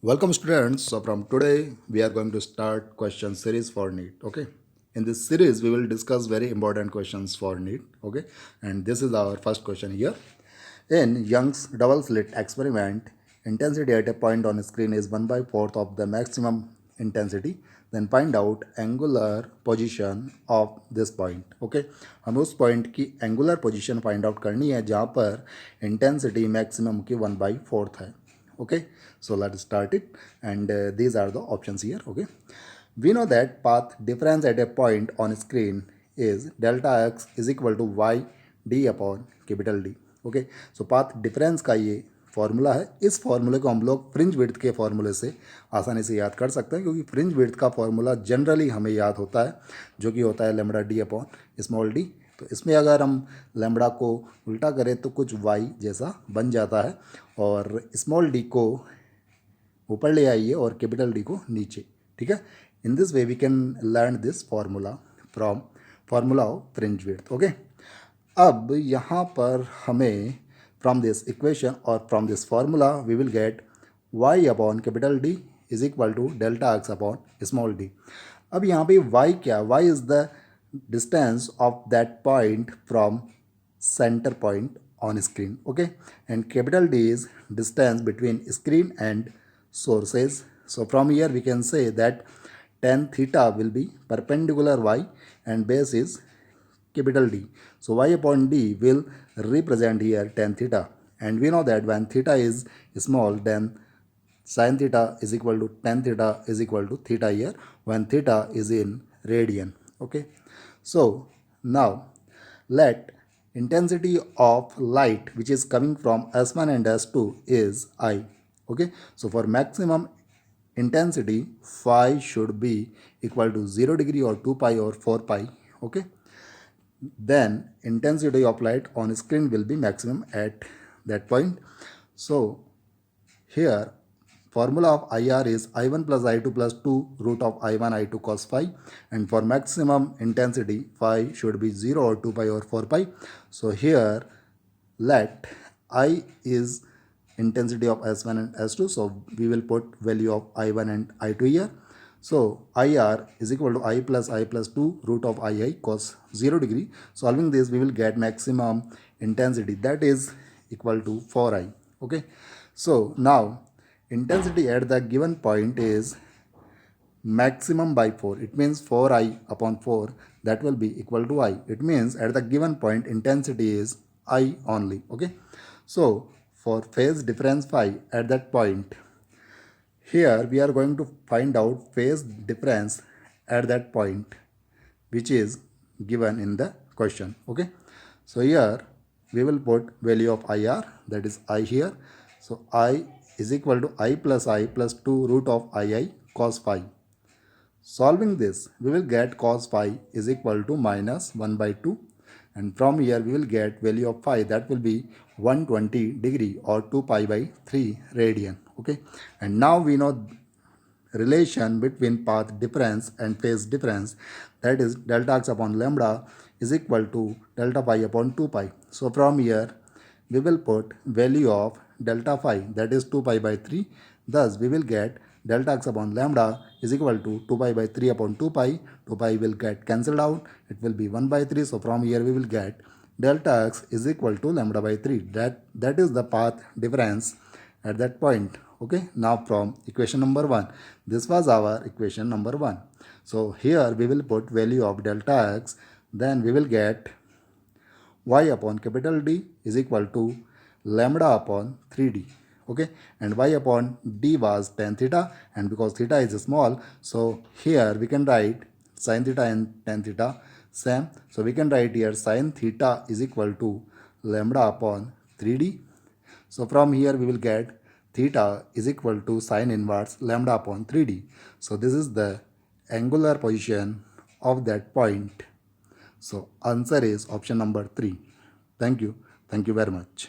Welcome students. So from today we are going to start question series for NEET. Okay. In this series we will discuss very important questions for NEET. Okay. And this is our first question here. In Young's double slit experiment, intensity at a point on screen is 1 by 4th of the maximum intensity. Then find out angular position of this point. Okay. हम उस point की angular position find out करनी है जहाँ पर intensity maximum की 1 by 4th है. Okay, so let's start it, and these are the options here. Okay, we know that path difference at a point on screen is delta x is equal to y d upon capital D. Okay, so path difference का ये formula है. इस फॉर्मूले को हम लोग fringe width के फॉर्मूले से आसानी से याद कर सकते हैं, क्योंकि फ्रिंज विड्थ का फॉर्मूला जनरली हमें याद होता है, जो कि होता है lambda D upon small D. तो इसमें अगर हम लैम्बडा को उल्टा करें तो कुछ वाई जैसा बन जाता है, और स्मॉल डी को ऊपर ले आइए और कैपिटल डी को नीचे. ठीक है, in this way we can learn this formula from formula of fringe width. Okay, अब यहाँ पर हमें फ्रॉम दिस इक्वेशन और from this formula we will get y upon capital D is equal to delta x upon small d. अब यहाँ पे y क्या, y is the distance of that point from center point on screen. Okay, and capital D is distance between screen and sources. So from here we can say that tan theta will be perpendicular y and base is capital D. So y upon d will represent here tan theta, and we know that when theta is small then sin theta is equal to tan theta is equal to theta here when theta is in radian. Okay, so now let intensity of light which is coming from S1 and S2 is I. Okay, so for maximum intensity phi should be equal to 0 degree or 2 pi or 4 pi. Okay, then intensity of light on screen will be maximum at that point. So here formula of IR is I1 plus I2 plus 2 root of I1 I2 cos phi, and for maximum intensity phi should be 0 or 2 pi or 4 pi. So here let I is intensity of S1 and S2, so we will put value of I1 and I2 here. So IR is equal to I plus 2 root of II cos 0 degree. Solving this we will get maximum intensity, that is equal to 4I. Okay, so now intensity at the given point is maximum by 4. It means 4I upon 4, that will be equal to I. It means at the given point intensity is I only. Okay, so for phase difference phi at that point, here we are going to find out phase difference at that point which is given in the question. Okay, so here we will put value of IR, that is I here. So I is equal to I plus 2 root of II cos phi. Solving this we will get cos phi is equal to minus 1 by 2, and from here we will get value of phi, that will be 120 degree or 2 pi by 3 radian. Okay, and now we know relation between path difference and phase difference, that is delta x upon lambda is equal to delta phi upon 2 pi. So from here we will put value of delta phi, that is 2 pi by 3. Thus we will get delta x upon lambda is equal to 2 pi by 3 upon 2 pi. 2 pi will get cancelled out, it will be 1 by 3. So from here we will get delta x is equal to lambda by 3. That is the path difference at that point. Okay, now from equation number 1, this was our equation number 1. So here we will put value of delta x, then we will get y upon capital D is equal to lambda upon 3d. Okay, and y upon d was tan theta, and because theta is small, so here we can write sin theta and tan theta same. So we can write here sin theta is equal to lambda upon 3d. So from here we will get theta is equal to sin inverse lambda upon 3d. So this is the angular position of that point. So answer is option number 3. Thank you. Thank you very much.